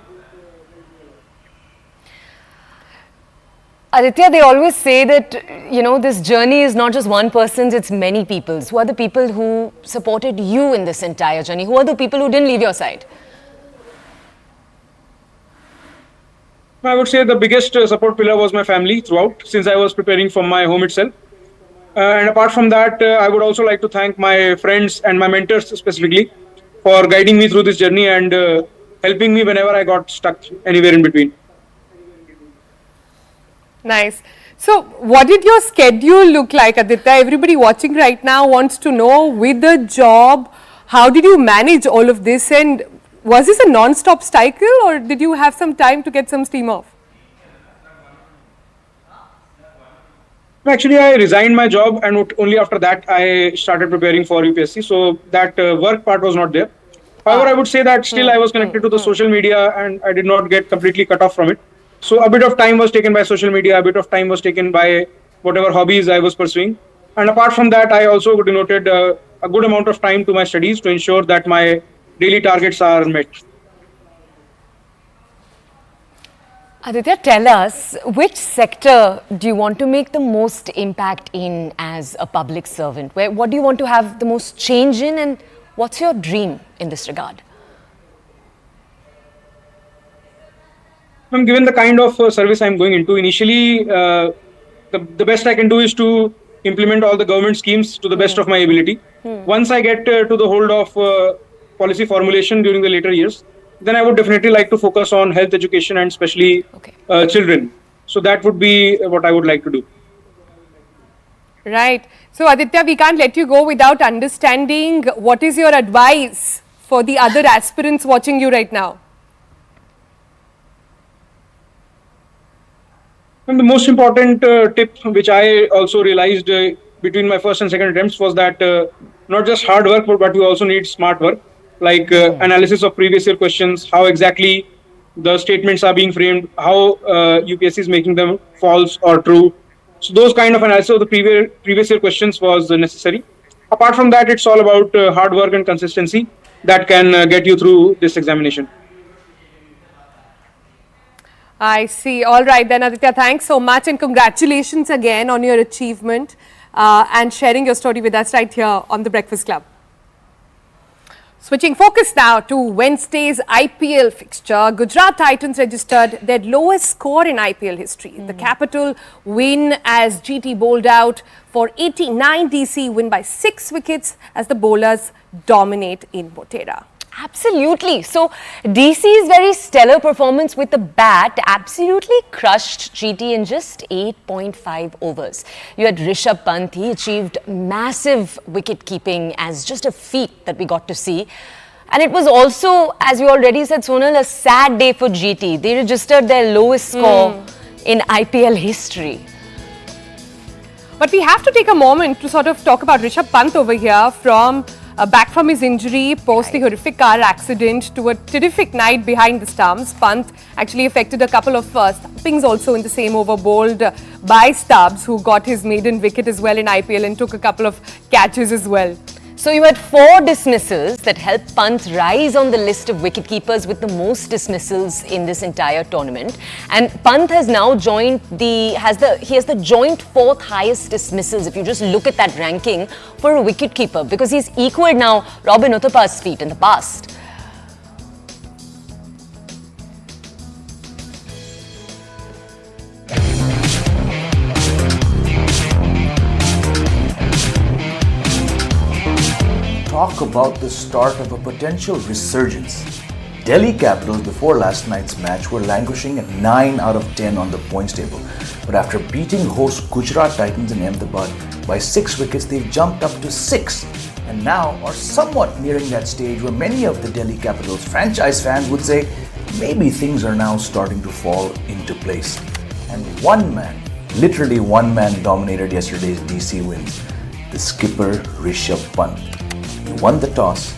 S1: Aditya, they always say that, you know, this journey is not just one person's, it's many people's. Who are the people who supported you in this entire journey? Who are the people who didn't leave your side?
S14: I would say the biggest support pillar was my family throughout, since I was preparing from my home itself. And apart from that, I would also like to thank my friends and my mentors specifically for guiding me through this journey and helping me whenever I got stuck anywhere in between.
S2: Nice. So what did your schedule look like, Aditya? Everybody watching right now wants to know, with the job, how did you manage all of this, and was this a non-stop cycle or did you have some time to get some steam off?
S14: Actually, I resigned my job and only after that I started preparing for UPSC. So that work part was not there. However, I would say that still I was connected to the social media and I did not get completely cut off from it. So a bit of time was taken by social media, a bit of time was taken by whatever hobbies I was pursuing. And apart from that, I also devoted a good amount of time to my studies to ensure that my daily targets are met.
S1: Aditya, tell us, which sector do you want to make the most impact in as a public servant? What do you want to have the most change in, and what's your dream in this regard?
S14: Given the kind of service I'm going into, initially the best I can do is to implement all the government schemes to the best of my ability. Once I get to the hold of policy formulation during the later years, then I would definitely like to focus on health education and especially children. So that would be what I would like to do.
S2: Right. So Aditya, we can't let you go without understanding what is your advice for the other aspirants watching you right now.
S14: And the most important tip which I also realized between my first and second attempts was that not just hard work, but we also need smart work, like analysis of previous year questions, how exactly the statements are being framed, how UPSC is making them false or true. So those kind of analysis of the previous year questions was necessary. Apart from that, it's all about hard work and consistency that can get you through this examination.
S2: I see. All right then, Aditya, thanks so much and congratulations again on your achievement and sharing your story with us right here on The Breakfast Club. Switching focus now to Wednesday's IPL fixture, Gujarat Titans registered their lowest score in IPL history. The capital win as GT bowled out for 89. DC win by 6 wickets as the bowlers dominate in Mehrotra.
S1: Absolutely. So, DC's very stellar performance with the bat absolutely crushed GT in just 8.5 overs. You had Rishabh Pant, he achieved massive wicket keeping as just a feat that we got to see. And it was also, as you already said, Sonal, a sad day for GT. They registered their lowest score in IPL history.
S2: But we have to take a moment to sort of talk about Rishabh Pant over here back from his injury post the horrific car accident to a terrific night behind the stumps. Pant actually affected a couple of stumpings also in the same over bowled by Stubbs, who got his maiden wicket as well in IPL and took a couple of catches as well.
S1: So you had 4 dismissals that helped Pant rise on the list of wicketkeepers with the most dismissals in this entire tournament. And Pant has now joined he has the joint 4th highest dismissals if you just look at that ranking for a wicketkeeper, because he's equaled now Robin Uthappa's feat in the past.
S15: Talk about the start of a potential resurgence. Delhi Capitals before last night's match were languishing at 9 out of 10 on the points table. But after beating host Gujarat Titans in Ahmedabad by 6 wickets, they've jumped up to 6 and now are somewhat nearing that stage where many of the Delhi Capitals franchise fans would say maybe things are now starting to fall into place. And one man, literally one man, dominated yesterday's DC wins. The skipper Rishabh Pant. He won the toss,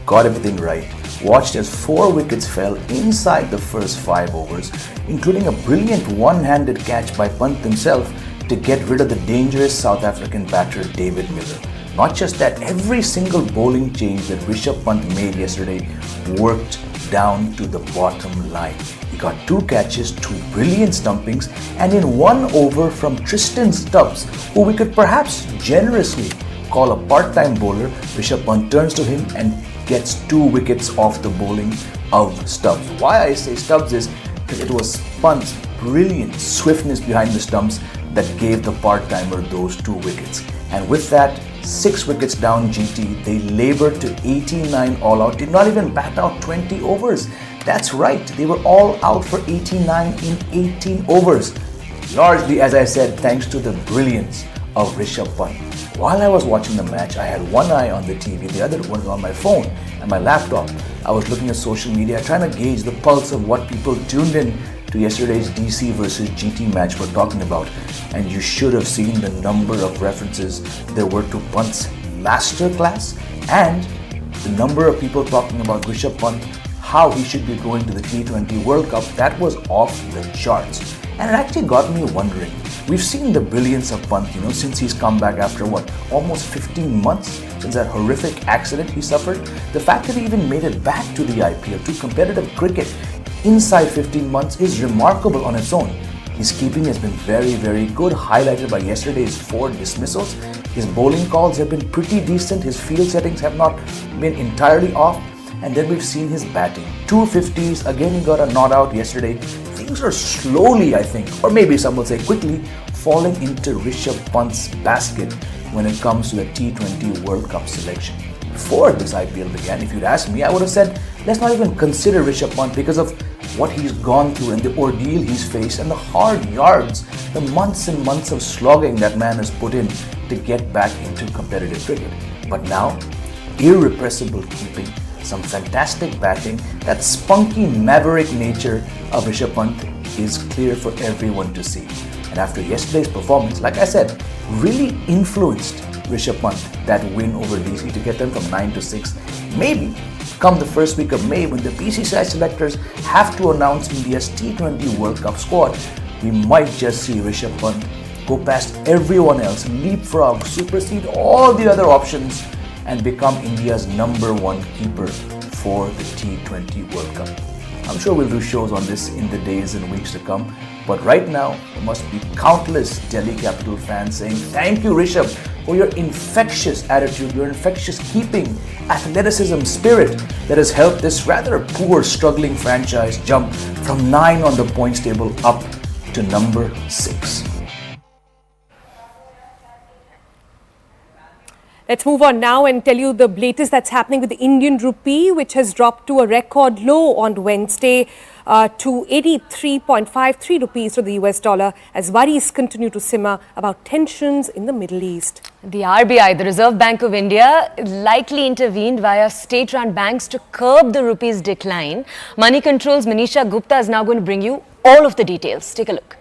S15: got everything right, watched as 4 wickets fell inside the first 5 overs, including a brilliant one-handed catch by Pant himself to get rid of the dangerous South African batter David Miller. Not just that, every single bowling change that Rishabh Pant made yesterday worked down to the bottom line. He got 2 catches, 2 brilliant stumpings, and in 1 over from Tristan Stubbs, who we could perhaps generously call a part-time bowler, Rishabh Pant turns to him and gets 2 wickets off the bowling of Stubbs. Why I say Stubbs is because it was Pant's brilliant swiftness behind the stumps that gave the part-timer those 2 wickets. And with that, 6 wickets down GT, they labored to 89 all out, did not even bat out 20 overs. That's right, they were all out for 89 in 18 overs. Largely, as I said, thanks to the brilliance of Rishabh Pant. While I was watching the match, I had one eye on the TV, the other was on my phone and my laptop. I was looking at social media, trying to gauge the pulse of what people tuned in to yesterday's DC versus GT match were talking about. And you should have seen the number of references there were to Pant's masterclass and the number of people talking about Rishabh Pant, how he should be going to the T20 World Cup. That was off the charts. And it actually got me wondering. We've seen the brilliance of Pant, since he's come back after almost 15 months since that horrific accident he suffered. The fact that he even made it back to the IPL, to competitive cricket, inside 15 months is remarkable on its own. His keeping has been very, very good, highlighted by yesterday's 4 dismissals. His bowling calls have been pretty decent. His field settings have not been entirely off. And then we've seen his batting. 2 50s, again he got a not out yesterday. Things are slowly, I think, or maybe some will say quickly, falling into Rishabh Pant's basket when it comes to the T20 World Cup selection. Before this IPL began, if you'd asked me, I would have said, let's not even consider Rishabh Pant because of what he's gone through and the ordeal he's faced and the hard yards, the months and months of slogging that man has put in to get back into competitive cricket. But now, irrepressible keeping, some fantastic batting, that spunky maverick nature of Rishabh Pant is clear for everyone to see. And after yesterday's performance, like I said, really influenced Rishabh Pant, that win over DC to get them from 9 to 6. Maybe come the first week of May when the BCCI selectors have to announce India's T20 World Cup squad, we might just see Rishabh Pant go past everyone else, leapfrog, supersede all the other options and become India's #1 keeper for the T20 World Cup. I'm sure we'll do shows on this in the days and weeks to come. But right now, there must be countless Delhi Capital fans saying thank you, Rishabh, for your infectious attitude, your infectious keeping, athleticism, spirit that has helped this rather poor, struggling franchise jump from 9 on the points table up to number 6.
S2: Let's move on now and tell you the latest that's happening with the Indian rupee, which has dropped to a record low on Wednesday to 83.53 rupees to the US dollar as worries continue to simmer about tensions in the Middle East.
S1: The RBI, the Reserve Bank of India, likely intervened via state-run banks to curb the rupee's decline. Money Control's Manisha Gupta is now going to bring you all of the details. Take a look.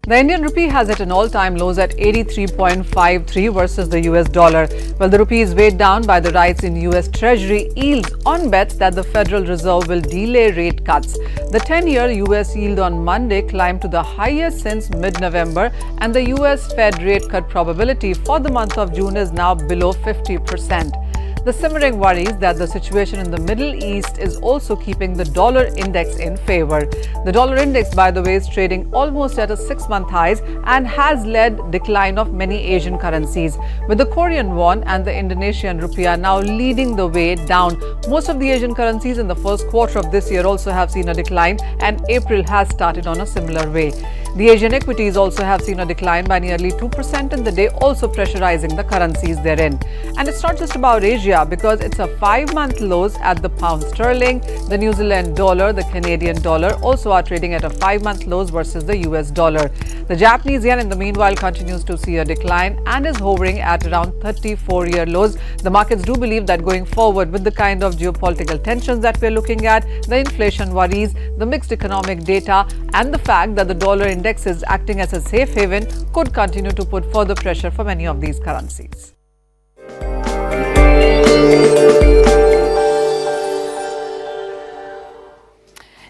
S16: The Indian rupee has hit an all-time lows at 83.53 versus the US dollar. Well, the rupee is weighed down by the rise in US Treasury yields on bets that the Federal Reserve will delay rate cuts. The 10-year US yield on Monday climbed to the highest since mid-November, and the US Fed rate cut probability for the month of June is now below 50%. The simmering worries that the situation in the Middle East is also keeping the dollar index in favor. The dollar index, by the way, is trading almost at a 6-month highs and has led decline of many Asian currencies, with the Korean won and the Indonesian rupiah now leading the way down. Most of the Asian currencies in the first quarter of this year also have seen a decline, and April has started on a similar way. The Asian equities also have seen a decline by nearly 2% in the day, also pressurizing the currencies therein. And it's not just about Asia, because it's a 5-month lows at the pound sterling. The New Zealand dollar, the Canadian dollar also are trading at a 5-month lows versus the US dollar. The Japanese yen in the meanwhile continues to see a decline and is hovering at around 34-year lows. The markets do believe that going forward with the kind of geopolitical tensions that we're looking at, the inflation worries, the mixed economic data, and the fact that the dollar index is acting as a safe haven could continue to put further pressure for many of these currencies.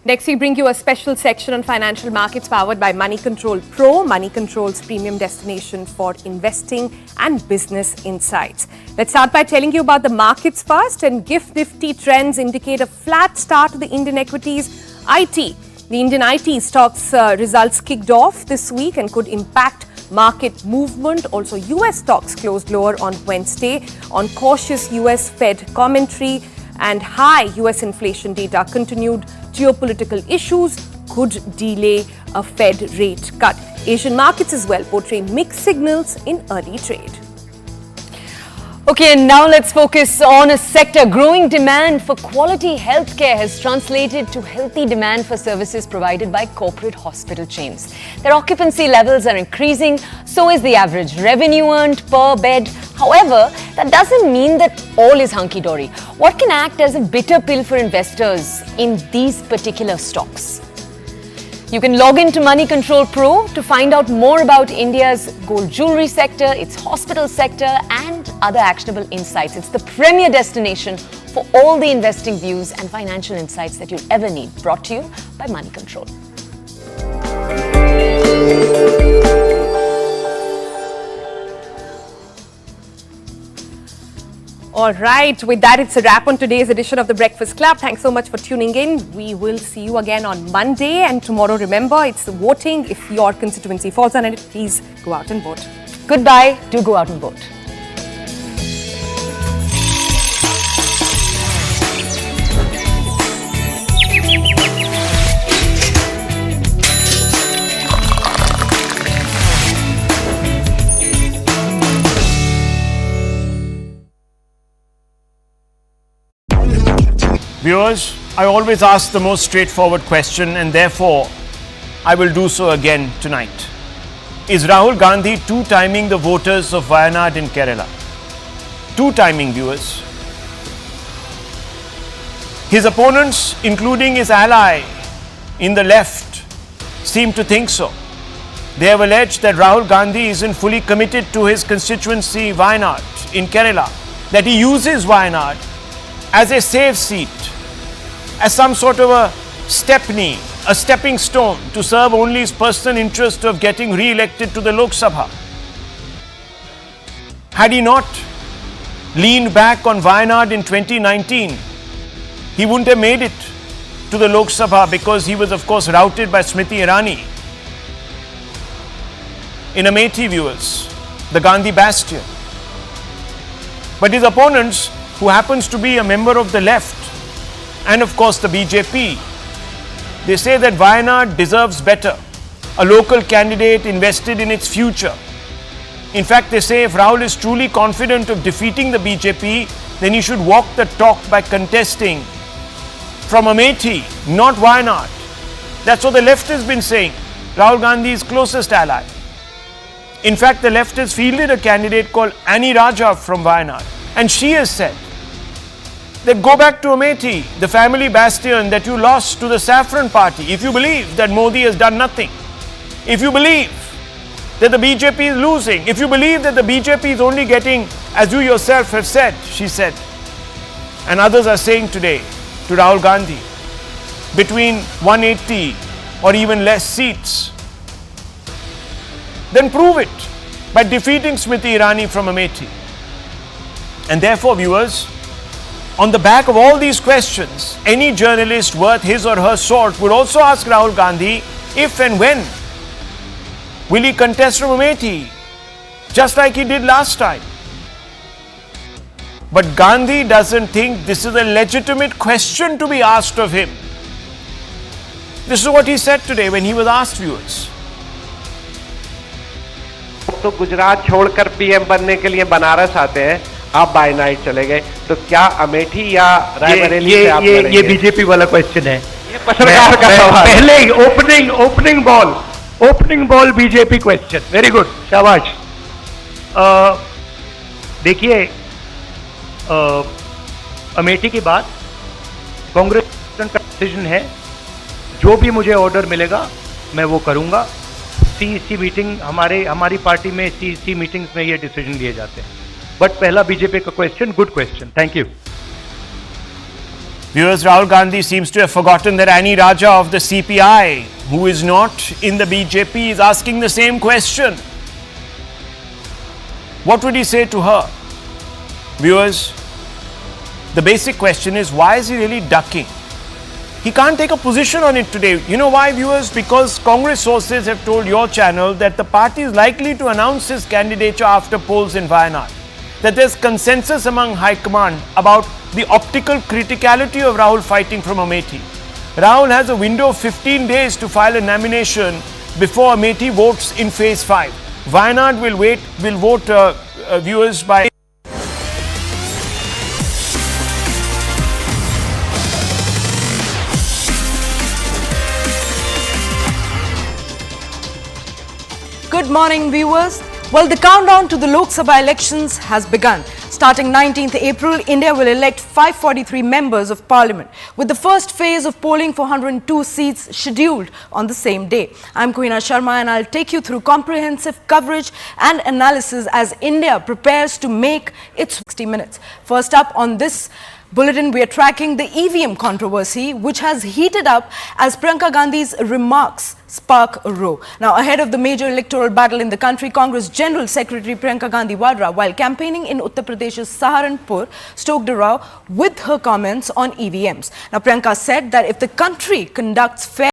S2: Next, we bring you a special section on financial markets powered by Money Control Pro, Money Control's premium destination for investing and business insights. Let's start by telling you about the markets first, and GIFT Nifty trends indicate a flat start to the Indian equities. IT, the Indian IT stocks results kicked off this week and could impact market movement. Also, US stocks closed lower on Wednesday on cautious US Fed commentary and high US inflation data. Continued geopolitical issues could delay a Fed rate cut. Asian markets as well portray mixed signals in early trade.
S1: Okay, and now let's focus on a sector. Growing demand for quality healthcare has translated to healthy demand for services provided by corporate hospital chains. Their occupancy levels are increasing, so is the average revenue earned per bed. However, that doesn't mean that all is hunky-dory. What can act as a bitter pill for investors in these particular stocks? You can log into Money Control Pro to find out more about India's gold jewelry sector, its hospital sector, and other actionable insights. It's the premier destination for all the investing views and financial insights that you'll ever need. Brought to you by Money Control.
S2: All right, with that, it's a wrap on today's edition of The Breakfast Club. Thanks so much for tuning in. We will see you again on Monday. And tomorrow, remember, it's the voting. If your constituency falls on it, please go out and vote.
S1: Goodbye. Do go out and vote.
S10: Viewers, I always ask the most straightforward question, and therefore I will do so again tonight. Is Rahul Gandhi two-timing the voters of Wayanad in Kerala? Two-timing, viewers. His opponents, including his ally in the left, seem to think so. They have alleged that Rahul Gandhi isn't fully committed to his constituency Wayanad in Kerala, that he uses Wayanad as a safe seat, as some sort of a stepney, a stepping stone to serve only his personal interest of getting re-elected to the Lok Sabha. Had he not leaned back on Wayanad in 2019, he wouldn't have made it to the Lok Sabha because he was, of course, routed by Smriti Irani in Amethi, viewers, the Gandhi bastion. But his opponents, who happens to be a member of the left and, of course, the BJP, they say that Wayanad deserves better, a local candidate invested in its future. In fact, they say if Rahul is truly confident of defeating the BJP, then he should walk the talk by contesting from Amethi, not Wayanad. That's what the left has been saying, Rahul Gandhi's closest ally. In fact, the left has fielded a candidate called Annie Raja from Wayanad, and she has said that go back to Amethi, the family bastion that you lost to the Saffron Party, if you believe that Modi has done nothing, if you believe that the BJP is losing, if you believe that the BJP is only getting, as you yourself have said, she said, and others are saying today to Rahul Gandhi, between 180 or even less seats, then prove it by defeating Smriti Irani from Amethi. And therefore, viewers, on the back of all these questions, any journalist worth his or her salt would also ask Rahul Gandhi if and when will he contest from Amethi, just like he did last time. But Gandhi doesn't think this is a legitimate question to be asked of him. This is what he said today when he was asked, viewers.
S11: तो गुजरात छोड़कर PM बनने के लिए बनारस आते हैं, आप bye night चले गए, तो क्या अमेठी या रायबरेली से आप लड़ेंगे?
S12: ये बीजेपी वाला क्वेश्चन है।
S11: ये पत्रकार का सवाल।
S12: पहले ही opening ball BJP question, very good, शाबाश। देखिए, अमेठी की बात कांग्रेस का डिसीजन है, जो भी मुझे ऑर्डर मिलेगा मैं वो करूंगा। सीईसी मीटिंग हमारी पार्टी में सीईसी मीटिंग्स में ये डिसीजन लिए जाते हैं। बट पहला बीजेपी का question, good question, thank you.
S10: Viewers, Rahul Gandhi seems to have forgotten that Annie Raja of the CPI, who is not in the BJP, is asking the same question. What would he say to her? Viewers, the basic question is, why is he really ducking? He can't take a position on it today. You know why, viewers? Because Congress sources have told your channel that the party is likely to announce his candidature after polls in Wayanad. That there's consensus among High Command about the optical criticality of Rahul fighting from Amethi. Rahul has a window of 15 days to file a nomination before Amethi votes in phase 5. Wayanad will vote, viewers, by
S17: Good morning, viewers. Well, the countdown to the Lok Sabha elections has begun. Starting 19th April, India will elect 543 members of parliament, with the first phase of polling for 102 seats scheduled on the same day. I'm Kuina Sharma and I'll take you through comprehensive coverage and analysis as India prepares to make its 60 minutes. First up on this bulletin, we are tracking the EVM controversy, which has heated up as Priyanka Gandhi's remarks spark a row. Now, ahead of the major electoral battle in the country, Congress General Secretary Priyanka Gandhi Vadra, while campaigning in Uttar Pradesh's Saharanpur, stoked a row with her comments on EVMs. Now, Priyanka said that if the country conducts fair